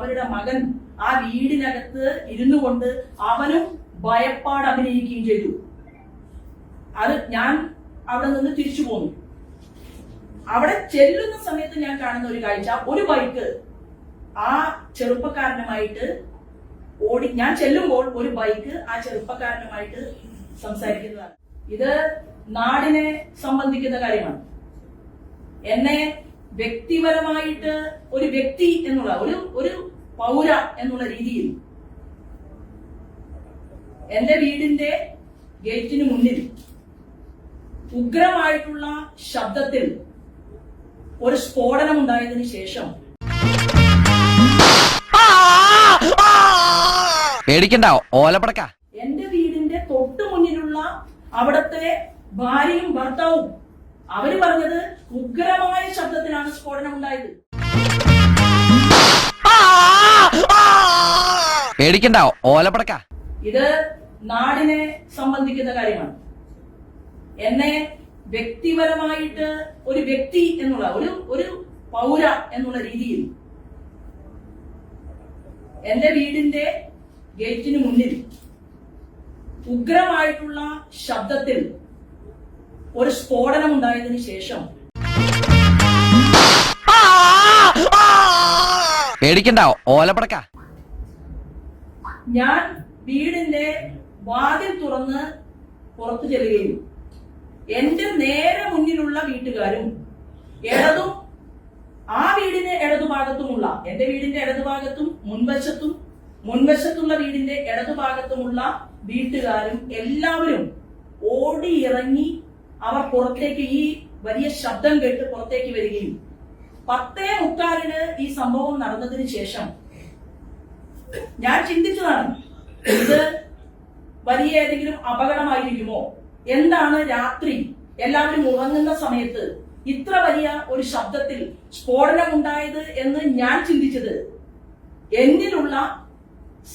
അവരുടെ മകൻ ആ വീടിനകത്ത് ഇരുന്നു കൊണ്ട് അവനും ഭയപ്പാട് അഭിനയിക്കുകയും ചെയ്തു. അത് ഞാൻ അവിടെ നിന്ന് തിരിച്ചു പോന്നു. അവിടെ ചെല്ലുന്ന സമയത്ത് ഞാൻ കാണുന്ന ഒരു കാഴ്ച, ഒരു ബൈക്ക് ആ ചെറുപ്പക്കാരനുമായിട്ട് ഞാൻ ചെല്ലുമ്പോൾ ഒരു ബൈക്ക് ആ ചെറുപ്പക്കാരനുമായിട്ട് സംസാരിക്കുന്നതാണ്. ഇത് നാടിനെ സംബന്ധിക്കുന്ന കാര്യമാണ്. എന്നെ വ്യക്തിപരമായിട്ട് ഒരു വ്യക്തി എന്നുള്ള ഒരു പൗര എന്നുള്ള രീതിയിൽ എന്റെ വീടിന്റെ ഗേറ്റിന് മുന്നിൽ ഉഗ്രമായിട്ടുള്ള ശബ്ദത്തിൽ ഒരു സ്ഫോടനം ഉണ്ടായതിനു ശേഷം ഓലപ്പടക്ക എന്റെ വീടിന്റെ തൊട്ടു മുന്നിലുള്ള അവിടത്തെ ഭാര്യയും ഭർത്താവും അവര് പറഞ്ഞത് ഉഗ്രമായ ശബ്ദത്തിലാണ് സ്ഫോടനം ഉണ്ടായത്. ഓലപ്പടക്ക ഇത് നാടിനെ സംബന്ധിക്കുന്ന കാര്യമാണ്. എന്നെ വ്യക്തിപരമായിട്ട് ഒരു വ്യക്തി എന്നുള്ള ഒരു പൗര എന്നുള്ള രീതിയിൽ എന്റെ വീടിന്റെ ഗേറ്റിന് മുന്നിൽ ഉഗ്രമായിട്ടുള്ള ശബ്ദത്തിൽ ഒരു സ്ഫോടനം ഉണ്ടായതിനു ശേഷം ഓലപ്പടക്ക ഞാൻ വീടിന്റെ വാതിൽ തുറന്ന് പുറത്തു ചെല്ലുകയും എന്റെ നേരെ മുന്നിലുള്ള വീട്ടുകാരും ആ വീടിന്റെ ഇടതുഭാഗത്തുമുള്ള എന്റെ വീടിന്റെ ഇടതുഭാഗത്തും മുൻവശത്തുള്ള വീടിന്റെ ഇടതുഭാഗത്തുമുള്ള വീട്ടുകാരും എല്ലാവരും ഓടി ഇറങ്ങി അവർ പുറത്തേക്ക് ഈ വലിയ ശബ്ദം കേട്ട് പുറത്തേക്ക് വരികയും 10:45 ഈ സംഭവം നടന്നതിന് ശേഷം ഞാൻ ചിന്തിച്ചതാണ്, ഇത് വലിയ ഏതെങ്കിലും അപകടമായിരിക്കുമോ, എന്താണ് രാത്രി എല്ലാവരും ഉറങ്ങുന്ന സമയത്ത് ഇത്ര വലിയ ഒരു ശബ്ദത്തിൽ സ്ഫോടനം ഉണ്ടായത് എന്ന് ഞാൻ ചിന്തിച്ചത് എന്നിലുള്ള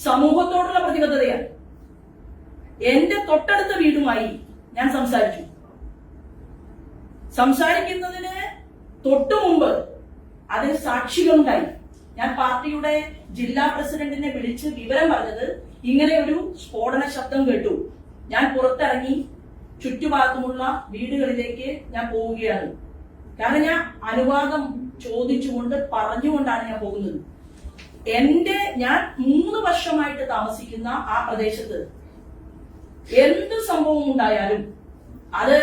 സമൂഹത്തോടുള്ള പ്രതിബദ്ധതയാണ്. എന്റെ തൊട്ടടുത്ത വീടുമായി ഞാൻ സംസാരിക്കുന്നതിന് തൊട്ടു മുമ്പ് അതിന് സാക്ഷികളുണ്ടായി. ഞാൻ പാർട്ടിയുടെ ജില്ലാ പ്രസിഡന്റിനെ വിളിച്ച് വിവരം പറഞ്ഞത് ഇങ്ങനെ ഒരു സ്ഫോടന ശബ്ദം കേട്ടു. ഞാൻ പുറത്തിറങ്ങി ചുറ്റുഭാഗത്തുമുള്ള വീടുകളിലേക്ക് ഞാൻ പോവുകയാണ്. കാരണം ഞാൻ അനുവാദം ചോദിച്ചുകൊണ്ട് പറഞ്ഞുകൊണ്ടാണ് ഞാൻ പോകുന്നത്. ഞാൻ 3 വർഷമായിട്ട് താമസിക്കുന്ന ആ പ്രദേശത്ത് എന്ത് സംഭവം ഉണ്ടായാലും അത്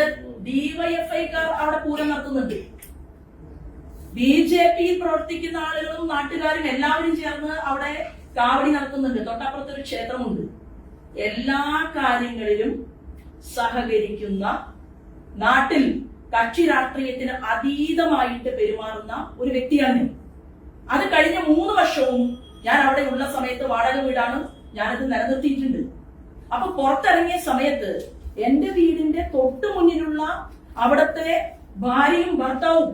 ഡിവൈഎഫ്ഐക്കാർ അവിടെ പൂരം നടത്തുന്നുണ്ട്. ബിജെപിയിൽ പ്രവർത്തിക്കുന്ന ആളുകളും നാട്ടുകാരും എല്ലാവരും ചേർന്ന് അവിടെ കാവടി നടത്തുന്നുണ്ട്. തൊട്ടപ്പുറത്തൊരു ക്ഷേത്രമുണ്ട്. എല്ലാ കാര്യങ്ങളിലും സഹകരിക്കുന്ന, നാട്ടിൽ കക്ഷി രാഷ്ട്രീയത്തിന് അതീതമായിട്ട് പെരുമാറുന്ന ഒരു വ്യക്തിയാണ്. അത് കഴിഞ്ഞ 3 വർഷവും ഞാൻ അവിടെ ഉള്ള സമയത്ത് വാടക വീടാണ്, ഞാനത് നിലനിർത്തിയിട്ടുണ്ട്. അപ്പൊ പുറത്തിറങ്ങിയ സമയത്ത് എന്റെ വീടിന്റെ തൊട്ടു മുന്നിലുള്ള അവിടത്തെ ഭാര്യയും ഭർത്താവും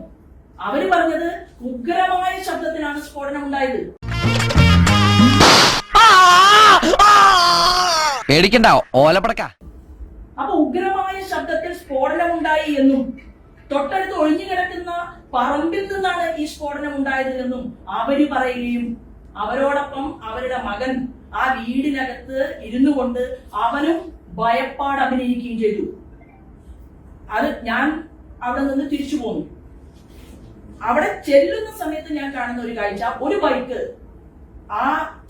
അവര് പറഞ്ഞത് ഉഗ്രമായ ശബ്ദത്തിലാണ് സ്ഫോടനം ഉണ്ടായത്. ഓലപ്പടക്ക അപ്പൊ ഉഗ്രമായ ശബ്ദത്തിൽ സ്ഫോടനം ഉണ്ടായി എന്നും തൊട്ടടുത്ത് ഒഴിഞ്ഞു കിടക്കുന്ന പറമ്പിൽ നിന്നാണ് ഈ സ്ഫോടനം ഉണ്ടായത് എന്നും അവര് പറയുകയും അവരോടൊപ്പം അവരുടെ മകൻ ആ വീടിനകത്ത് ഇരുന്നു കൊണ്ട് അവനും ഭയപ്പാട് അഭിനയിക്കുകയും ചെയ്തു. അത് ഞാൻ അവിടെ നിന്ന് തിരിച്ചു പോന്നു. അവിടെ ചെല്ലുന്ന സമയത്ത് ഞാൻ കാണുന്ന ഒരു കാഴ്ച, ഒരു ബൈക്ക് ആ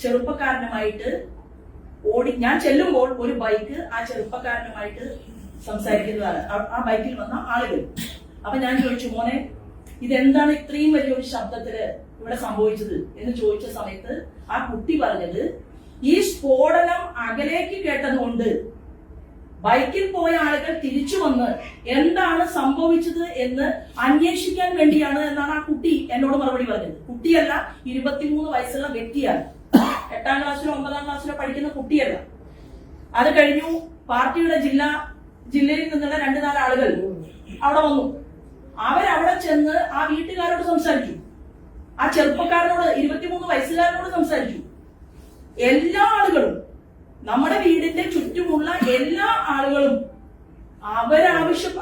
ചെറുപ്പക്കാരനുമായിട്ട് ഞാൻ ചെല്ലുമ്പോൾ ഒരു ബൈക്ക് ആ ചെറുപ്പക്കാരനുമായിട്ട് സംസാരിക്കുന്നതാണ്. ആ ബൈക്കിൽ വന്ന ആളുകൾ. അപ്പൊ ഞാൻ ചോദിച്ചു, മോനെ ഇതെന്താണ് ഇത്രയും വലിയൊരു ശബ്ദത്തില് ഇവിടെ സംഭവിച്ചത് എന്ന് ചോദിച്ച സമയത്ത് ആ കുട്ടി പറഞ്ഞത്, ഈ സ്ഫോടനം അകലേക്ക് കേട്ടതുകൊണ്ട് ബൈക്കിൽ പോയ ആളുകൾ തിരിച്ചു വന്ന് എന്താണ് സംഭവിച്ചത് എന്ന് അന്വേഷിക്കാൻ വേണ്ടിയാണ് എന്നാണ് ആ കുട്ടി എന്നോട് മറുപടി പറഞ്ഞത്. കുട്ടിയല്ല, 23 വയസ്സുള്ള വ്യക്തിയാണ്. 8ാം ക്ലാസ്സിലോ 9ാം ക്ലാസ്സിലോ പഠിക്കുന്ന കുട്ടിയല്ല. അത് കഴിഞ്ഞു പാർട്ടിയുടെ ജില്ലയിൽ നിന്നുള്ള 2-4 ആളുകൾ അവിടെ വന്നു. അവരവിടെ ചെന്ന് ആ വീട്ടുകാരോട് സംസാരിച്ചു. ആ ചെറുപ്പക്കാരനോട്, 23 വയസ്സുകാരനോട് സംസാരിച്ചു. എല്ലാ ആളുകളും, നമ്മുടെ വീടിന്റെ ചുറ്റുമുള്ള എല്ലാ ആളുകളും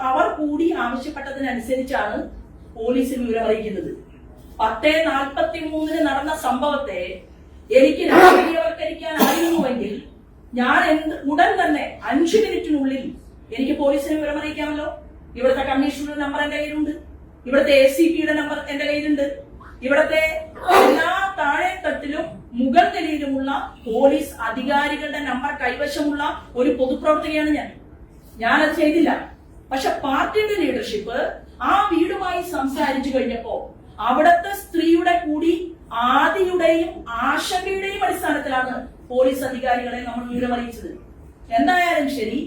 അവർ കൂടി ആവശ്യപ്പെട്ടതിനനുസരിച്ചാണ് പോലീസിൽ വിവരം അറിയിക്കുന്നത്. 10:43 നടന്ന സംഭവത്തെ എനിക്ക് രാഷ്ട്രീയവൽക്കരിക്കാനായിരുന്നുവെങ്കിൽ ഞാൻ ഉടൻ തന്നെ 5 മിനിറ്റിനുള്ളിൽ എനിക്ക് പോലീസിനെ വിവരമറിയിക്കാമല്ലോ. ഇവിടുത്തെ കമ്മീഷണറുടെ നമ്പർ എന്റെ കയ്യിലുണ്ട്, ഇവിടുത്തെ ACPയുടെ നമ്പർ എന്റെ കയ്യിലുണ്ട്, ഇവിടുത്തെ എല്ലാ താഴെത്തട്ടിലും മുകൾ നിലയിലുമുള്ള പോലീസ് അധികാരികളുടെ നമ്പർ കൈവശമുള്ള ഒരു പൊതുപ്രവർത്തകയാണ് ഞാനത് ചെയ്തില്ല. പക്ഷെ പാർട്ടിയുടെ ലീഡർഷിപ്പ് ആ വീടുമായി സംസാരിച്ചു കഴിഞ്ഞപ്പോ അവിടുത്തെ സ്ത്രീയുടെ കൂടി ആദിയുടെയും ആശങ്കയുടെയും അടിസ്ഥാനത്തിലാണ് പോലീസ് അധികാരികളെ നമ്മൾ വിവരമറിയിച്ചത്. എന്തായാലും ശരി,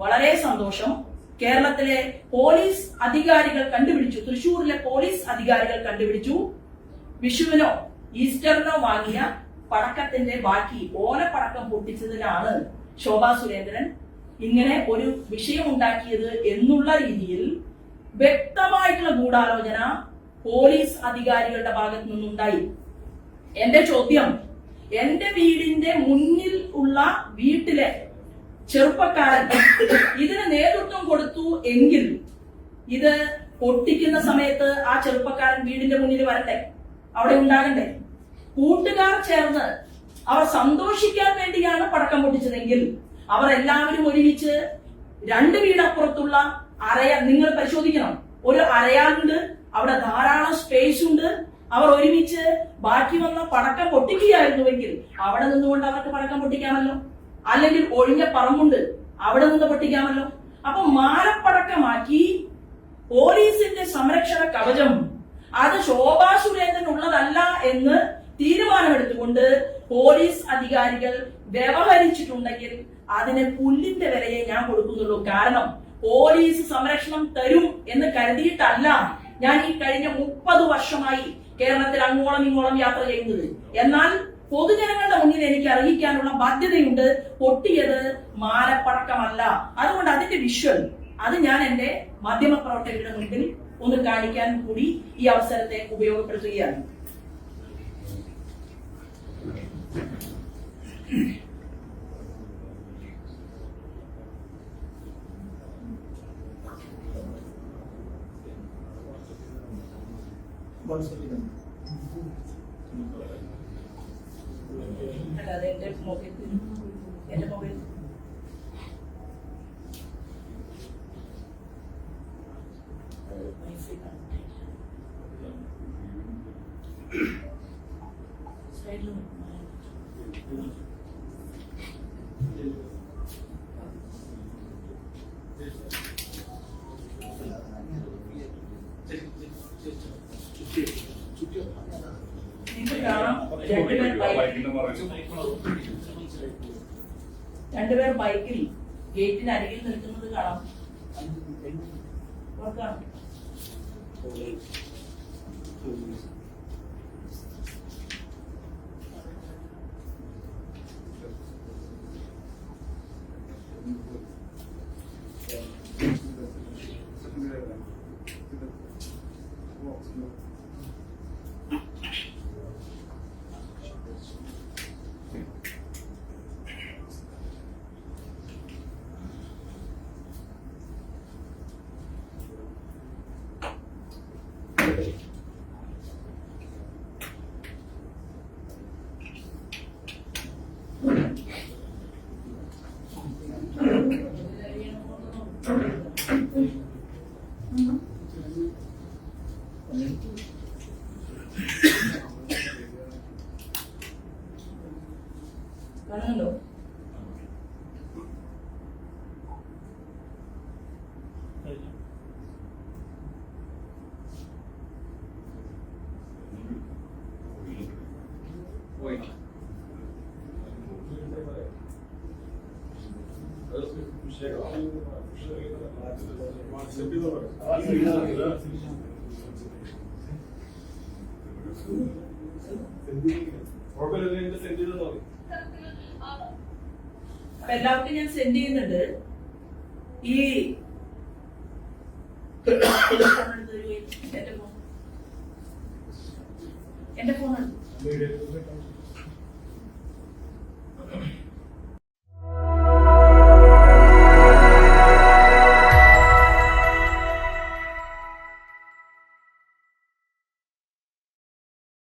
വളരെ സന്തോഷം. കേരളത്തിലെ പോലീസ് അധികാരികൾ കണ്ടുപിടിച്ചു, തൃശൂരിലെ പോലീസ് അധികാരികൾ കണ്ടുപിടിച്ചു, വിഷുവിനോ ഈസ്റ്ററിനോ വാങ്ങിയ പടക്കത്തിന്റെ ബാക്കി ഓലപ്പടക്കം പൊട്ടിച്ചതിലാണ് ശോഭാ സുരേന്ദ്രൻ ഇങ്ങനെ ഒരു വിഷയം ഉണ്ടാക്കിയത് എന്നുള്ള രീതിയിൽ വ്യക്തമായിട്ടുള്ള ഗൂഢാലോചന പോലീസ് അധികാരികളുടെ ഭാഗത്തു നിന്നുണ്ടായി. എന്റെ ചോദ്യം, എന്റെ വീടിന്റെ മുന്നിൽ ഉള്ള വീട്ടിലെ ചെറുപ്പക്കാരൻ ഇതിന് നേതൃത്വം കൊടുത്തു എങ്കിൽ ഇത് പൊട്ടിക്കുന്ന സമയത്ത് ആ ചെറുപ്പക്കാരൻ വീടിന്റെ മുന്നിൽ വരണ്ടേ, അവിടെ ഉണ്ടാകണ്ടേ? കൂട്ടുകാർ ചേർന്ന് അവർ സന്തോഷിക്കാൻ വേണ്ടിയാണ് പടക്കം പൊട്ടിച്ചതെങ്കിൽ അവർ എല്ലാവരും ഒരുമിച്ച് 2 വീടപ്പുറത്തുള്ള നിങ്ങൾ പരിശോധിക്കണം, ഒരു അരയാലുണ്ട്, അവിടെ ധാരാളം സ്പേസ് ഉണ്ട്. അവർ ഒരുമിച്ച് ബാക്കി വന്ന പടക്കം പൊട്ടിക്കുകയായിരുന്നുവെങ്കിൽ അവിടെ നിന്നുകൊണ്ട് അവർക്ക് പടക്കം പൊട്ടിക്കാമല്ലോ. അല്ലെങ്കിൽ ഒഴിഞ്ഞ പറമ്പുണ്ട്, അവിടെ നിന്ന് പൊട്ടിക്കാമല്ലോ. അപ്പൊ മാലപ്പടക്കമാക്കി പോലീസിന്റെ സംരക്ഷണ കവചം അത് ശോഭാ സുരേന്ദ്രൻ ഉള്ളതല്ല എന്ന് തീരുമാനമെടുത്തുകൊണ്ട് പോലീസ് അധികാരികൾ വ്യവഹരിച്ചിട്ടുണ്ടെങ്കിൽ അതിന് പുല്ലിന്റെ വിലയെ ഞാൻ കൊടുക്കുന്നുള്ളൂ. കാരണം പോലീസ് സംരക്ഷണം തരും എന്ന് കരുതിയിട്ടല്ല ഞാൻ ഈ കഴിഞ്ഞ 30 വർഷമായി കേരളത്തിൽ അങ്ങോളം ഇങ്ങോളം യാത്ര ചെയ്യുന്നത്. എന്നാൽ പൊതുജനങ്ങളുടെ മുന്നിൽ എനിക്ക് അറിയിക്കാനുള്ള ബാധ്യതയുണ്ട്. പൊട്ടിയത് മാലപ്പടക്കമല്ല. അതുകൊണ്ട് അതിന്റെ വിഷ്വൽ അത് ഞാൻ എന്റെ മാധ്യമപ്രവർത്തകരുടെ മുന്നിൽ ഒന്ന് കാണിക്കാൻ കൂടി ഈ അവസരത്തെ ഉപയോഗപ്പെടുത്തുകയാണ്. അല്ലാതെ എന്റെ മൊബൈൽ സൈഡിൽ രണ്ടുപേർ ബൈക്കിൽ ഗേറ്റിന് അരികിൽ നിൽക്കുന്നത് കാണാം. കാണുന്നുണ്ടോ? എല്ലാവർക്കും ഞാൻ സെൻഡ് ചെയ്യുന്നുണ്ട്. ഈ എന്റെ ഫോൺ എടുത്തു.